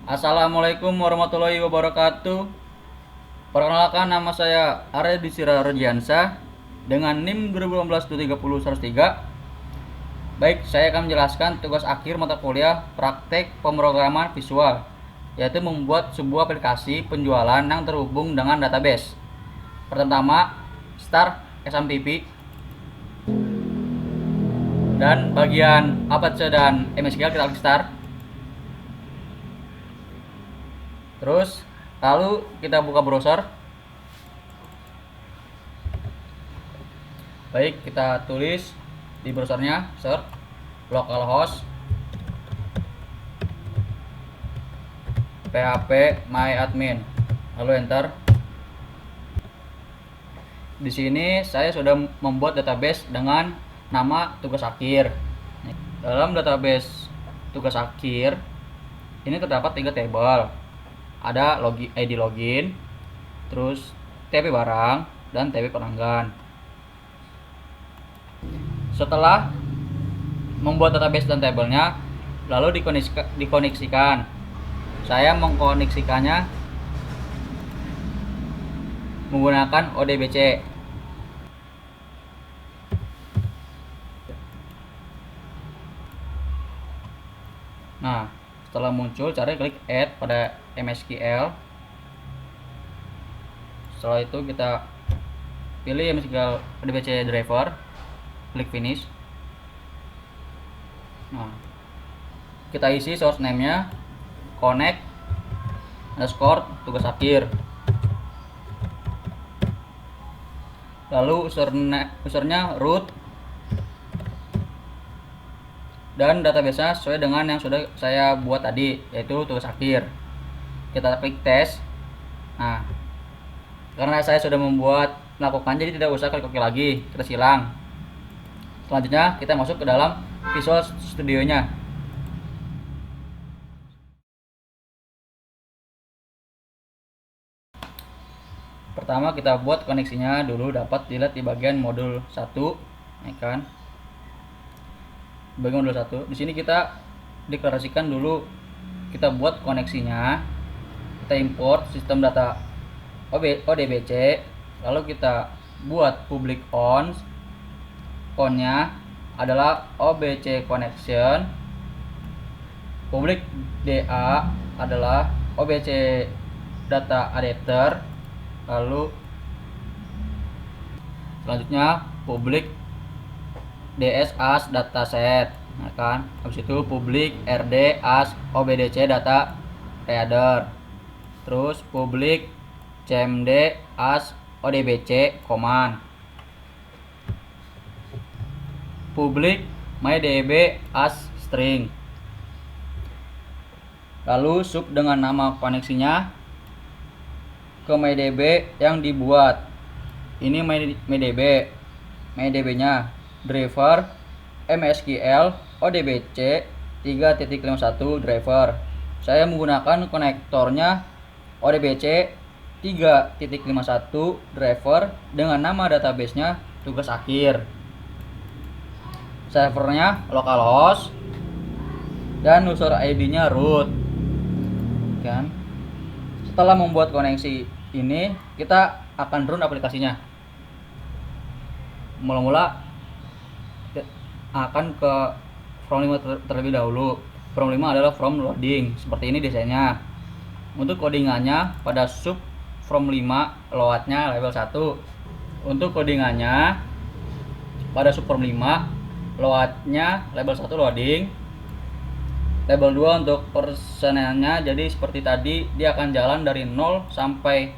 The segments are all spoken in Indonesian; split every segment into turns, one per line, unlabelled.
Assalamualaikum warahmatullahi wabarakatuh. Perkenalkan, nama saya Arya Disira Rodiansa dengan NIM 2018-230-103. Baik, saya akan menjelaskan tugas akhir mata kuliah praktek pemrograman visual, yaitu membuat sebuah aplikasi penjualan yang terhubung dengan database. Pertama, Start XMPP, dan bagian Apache dan MSQL kita klik Start. Terus lalu kita buka browser. Baik, kita tulis di browsernya, search localhost php myadmin, lalu enter. Di sini saya sudah membuat database dengan nama tugas akhir. Dalam database tugas akhir ini terdapat 3 tabel. Ada ID login, terus TP barang, dan TP pelanggan. Setelah membuat database dan tabelnya, lalu dikoneksikan. Saya mengkoneksikannya menggunakan ODBC. Nah, setelah muncul, cara klik add pada MSQL. Setelah itu kita pilih MSQL ODBC driver, klik finish. Nah, kita isi source name-nya connect underscore tugas akhir, lalu usernya root, dan database-nya sesuai dengan yang sudah saya buat tadi, yaitu tugas akhir. Kita klik tes. Nah, karena saya sudah melakukan, jadi tidak usah klik lagi, kita silang. Selanjutnya kita masuk ke dalam Visual Studio-nya. Pertama kita buat koneksinya dulu, dapat dilihat di bagian modul 1, ya kan? Bagian modul 1. Di sini kita deklarasikan dulu, kita buat koneksinya. Kita import sistem data ODBC, lalu kita buat public on-nya adalah OBC connection, public DA adalah OBC data adapter, lalu selanjutnya public DS as dataset, nah kan. Habis itu public RD as OBDC data reader, terus public CMD as ODBC command, public mydb as string, lalu sub dengan nama koneksinya ke mydb yang dibuat. Ini mydb-nya driver MSQL ODBC 3.51 driver. Saya menggunakan konektornya ODBC 3.51 driver dengan nama database-nya tugas akhir. Servernya localhost dan user ID-nya root, kan. Setelah membuat koneksi ini, kita akan run aplikasinya. Mula-mula akan ke from 5 terlebih dahulu. From 5 adalah from loading, seperti ini desainnya. Untuk codingannya pada sub from 5 loadnya level 1. Untuk codingannya pada sub from 5 loadnya level 1 loading. Level 2 untuk personelnya, jadi seperti tadi, dia akan jalan dari 0 sampai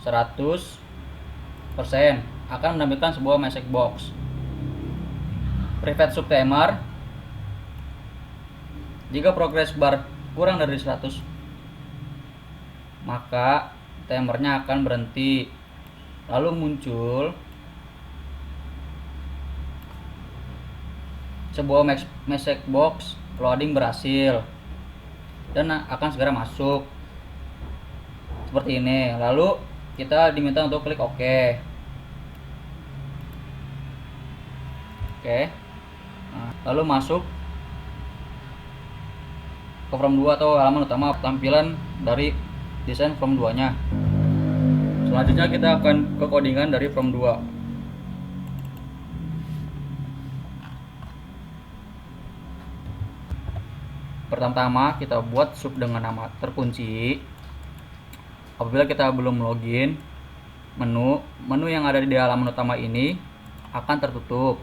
100%, akan menampilkan sebuah message box. Private subtimer, jika progress bar kurang dari 100, maka timernya akan berhenti. Lalu muncul sebuah message box, loading berhasil, dan akan segera masuk seperti ini. Lalu kita diminta untuk klik OK. Nah, lalu masuk ke from 2 atau halaman utama tampilan dari desain from 2 nya. Selanjutnya kita akan ke codingan dari from 2. Pertama-tama kita buat sub dengan nama terkunci. Apabila kita belum login, menu yang ada di halaman utama ini akan tertutup.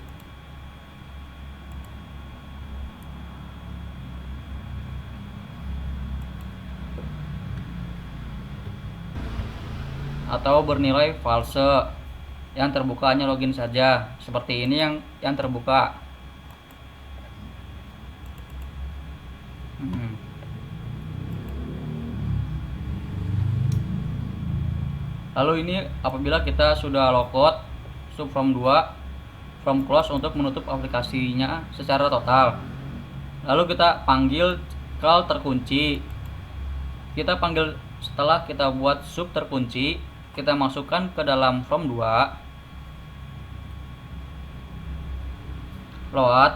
Atau bernilai false. Yang terbuka hanya login saja. Seperti ini yang terbuka. Lalu ini apabila kita sudah logout sub from 2 from close untuk menutup aplikasinya secara total. Lalu kita panggil call terkunci. Kita panggil setelah kita buat sub terkunci, kita masukkan ke dalam from 2 load,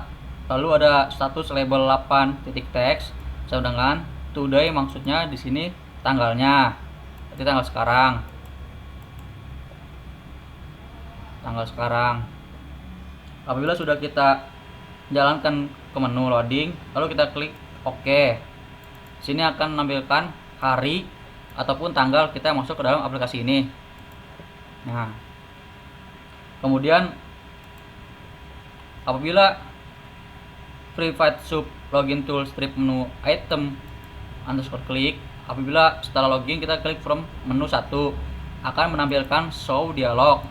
lalu ada status label 8 titik text sedangkan today maksudnya di sini tanggalnya. Jadi tanggal sekarang. Apabila sudah kita jalankan ke menu loading, lalu kita klik OK. Sini akan menampilkan hari ataupun tanggal kita masuk ke dalam aplikasi ini. Nah, kemudian apabila private sub login tool strip menu item underscore klik, apabila setelah login kita klik from menu 1 akan menampilkan show dialog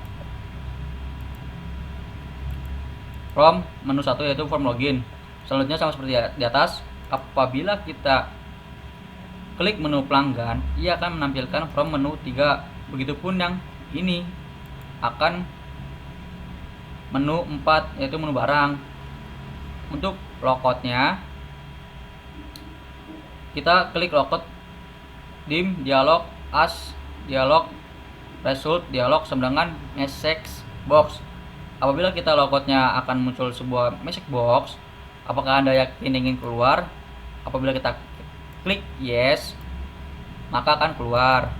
from menu 1 yaitu form login. Selanjutnya sama seperti di atas, apabila kita klik menu pelanggan, ia akan menampilkan from menu 3. Begitupun yang ini akan menu 4 yaitu menu barang. Untuk logoutnya kita klik logout dim dialog as dialog result dialog sedangkan message box. Apabila kita logoutnya akan muncul sebuah message box, apakah Anda yakin ingin keluar? Apabila kita klik yes, maka akan keluar.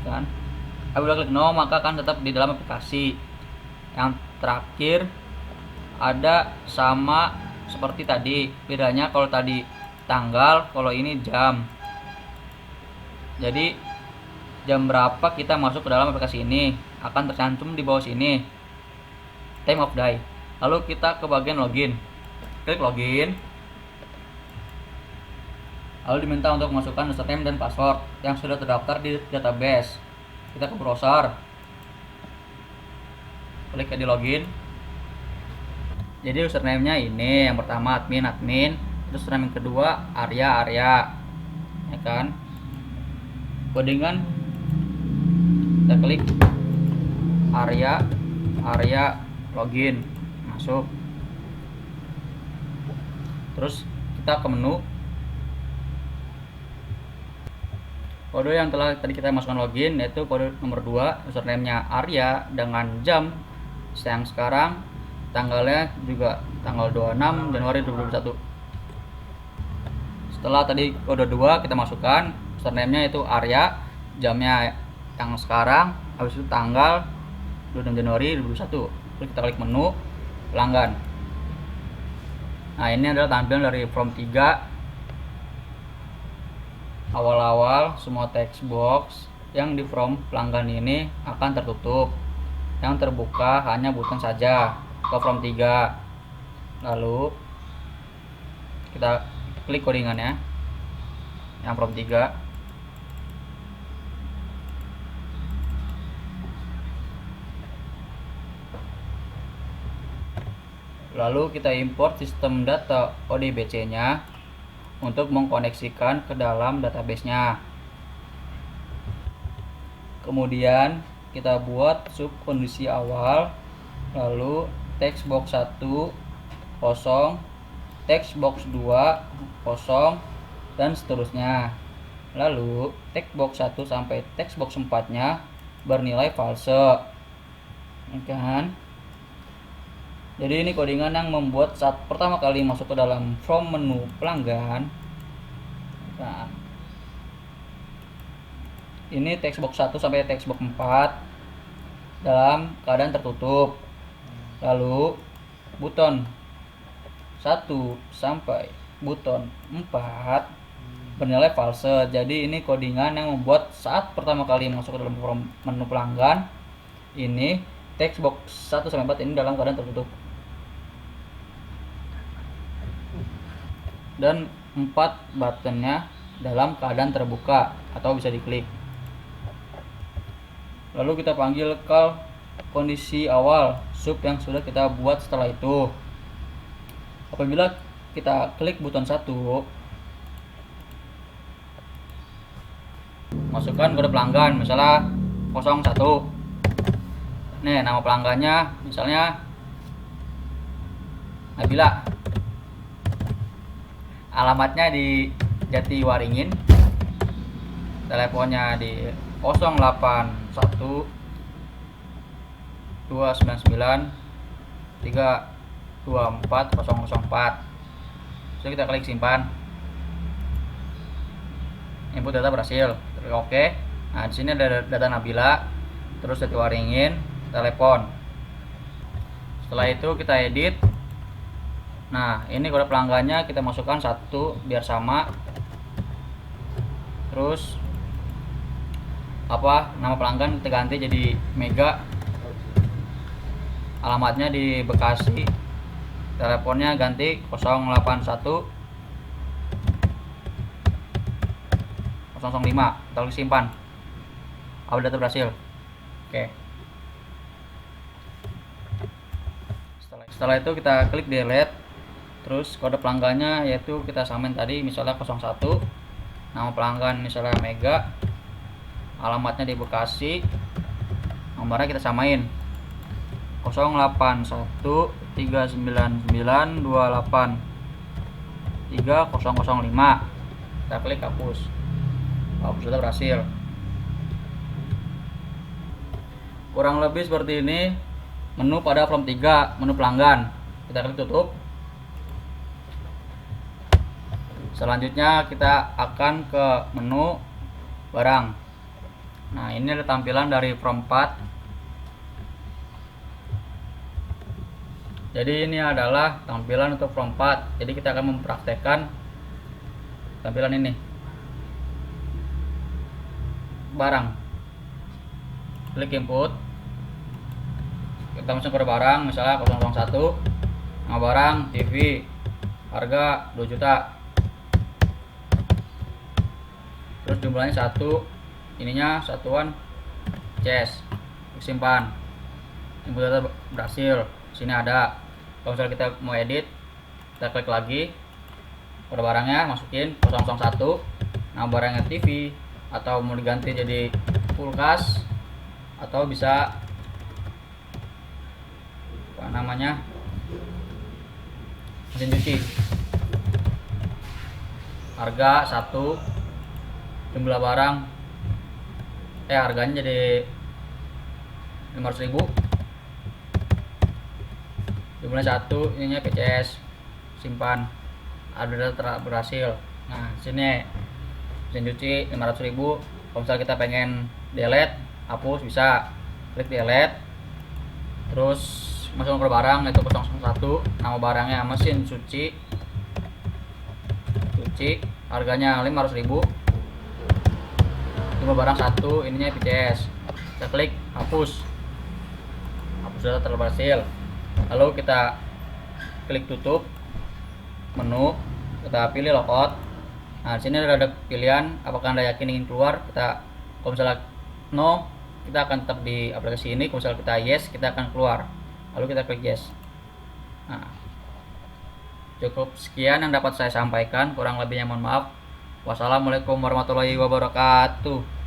Kan? Apabila klik no, maka akan tetap di dalam aplikasi. Yang terakhir ada sama seperti tadi, bedanya kalau tadi tanggal, kalau ini jam. Jadi jam berapa kita masuk ke dalam aplikasi ini akan tercantum di bawah sini. Time of day. Lalu kita ke bagian login. Klik login. Lalu diminta untuk masukkan username dan password yang sudah terdaftar di database. Kita ke browser. Klik di login. Jadi username-nya ini, yang pertama admin, terus username yang kedua Arya, ya kan? Codingan kita klik Arya login, masuk. Terus kita ke menu. Kode yang telah tadi kita masukkan login yaitu kode nomor 2, username-nya Arya dengan jam yang sekarang, tanggalnya juga tanggal 26 Januari 2021. Setelah tadi kode 2 kita masukkan, username-nya itu Arya, jamnya yang sekarang, habis itu tanggal 26 Januari 2021. Kita klik menu pelanggan. Nah, ini adalah tampilan dari from 3. Awal-awal semua text box yang di from pelanggan ini akan tertutup. Yang terbuka hanya button saja ke from 3. Lalu kita klik codingannya yang from 3. Lalu kita import sistem data ODBC-nya untuk mengkoneksikan ke dalam database-nya. Kemudian kita buat sub kondisi awal, lalu text box 1 kosong, text box 2 kosong, dan seterusnya. Lalu text box 1 sampai text box 4-nya bernilai false. Kan? Jadi ini codingan yang membuat saat pertama kali masuk ke dalam from menu pelanggan, Nah, ini textbox 1 sampai textbox 4 dalam keadaan tertutup. Lalu buton 1 sampai buton 4 bernilai false. Jadi ini codingan yang membuat saat pertama kali masuk ke dalam menu pelanggan, ini textbox 1 sampai 4 ini dalam keadaan tertutup. Dan 4 buttonnya dalam keadaan terbuka atau bisa diklik. Lalu kita panggil call kondisi awal sub yang sudah kita buat setelah itu. Apabila kita klik buton 1, masukkan kode pelanggan, misalnya 01. Nih, nama pelanggannya misalnya Nabila. Alamatnya di Jatiwaringin. Teleponnya di 081 299 324 004. Jadi kita klik simpan. Input data berhasil. Oke. Nah, di sini ada data Nabila, terus Jatiwaringin, telepon. Setelah itu kita edit. Nah, ini kode pelanggannya kita masukkan 1 biar sama. Terus nama pelanggan kita ganti jadi Mega. Alamatnya di Bekasi. Teleponnya ganti 081 005. Kita klik simpan. Update data berhasil. Oke. Setelah itu kita klik delete. Terus kode pelanggannya yaitu kita samain tadi, misalnya 01. Nama pelanggan misalnya Mega. Alamatnya di Bekasi. Nomornya kita samain 081 399 28 3005. Kita klik hapus. Hapus sudah berhasil. Kurang lebih seperti ini menu pada form 3, menu pelanggan. Kita klik tutup. Selanjutnya kita akan ke menu barang. Nah, ini ada tampilan dari form 4. Jadi ini adalah tampilan untuk form 4. Jadi kita akan mempraktekkan tampilan ini. Barang. Klik input. Kita masuk ke barang, misalnya 001. Nama barang TV. Harga 2 juta. Terus jumlahnya 1. Ininya satuan CS. Simpan. Input data berhasil. Sini ada. Kalau misalnya kita mau edit, kita klik lagi. Kode barangnya masukin 001. Nama barangnya TV, atau mau diganti jadi kulkas, atau bisa apa namanya, mesin cuci. Harga 1. Jumlah barang harganya jadi 500.000. Jumlahnya 1. Ininya PCS. Simpan. Ada data berhasil. Nah, sini mesin cuci 500.000. Kalau misalnya kita pengen delete, hapus, bisa klik delete. Terus masuk ke barang itu 001. Nama barangnya mesin cuci. Harganya 500.000. Jumlah barang 1. Ininya PCS. Kita klik hapus. Hapus data terberhasil. Lalu kita klik tutup menu. Kita pilih logout. Nah, di sini ada pilihan apakah Anda yakin ingin keluar. Kalau misalnya no, kita akan tetap di aplikasi ini. Kalau misalnya kita yes, kita akan keluar. Lalu kita klik yes. Nah, cukup sekian yang dapat saya sampaikan. Kurang lebihnya mohon maaf. Wassalamualaikum warahmatullahi wabarakatuh.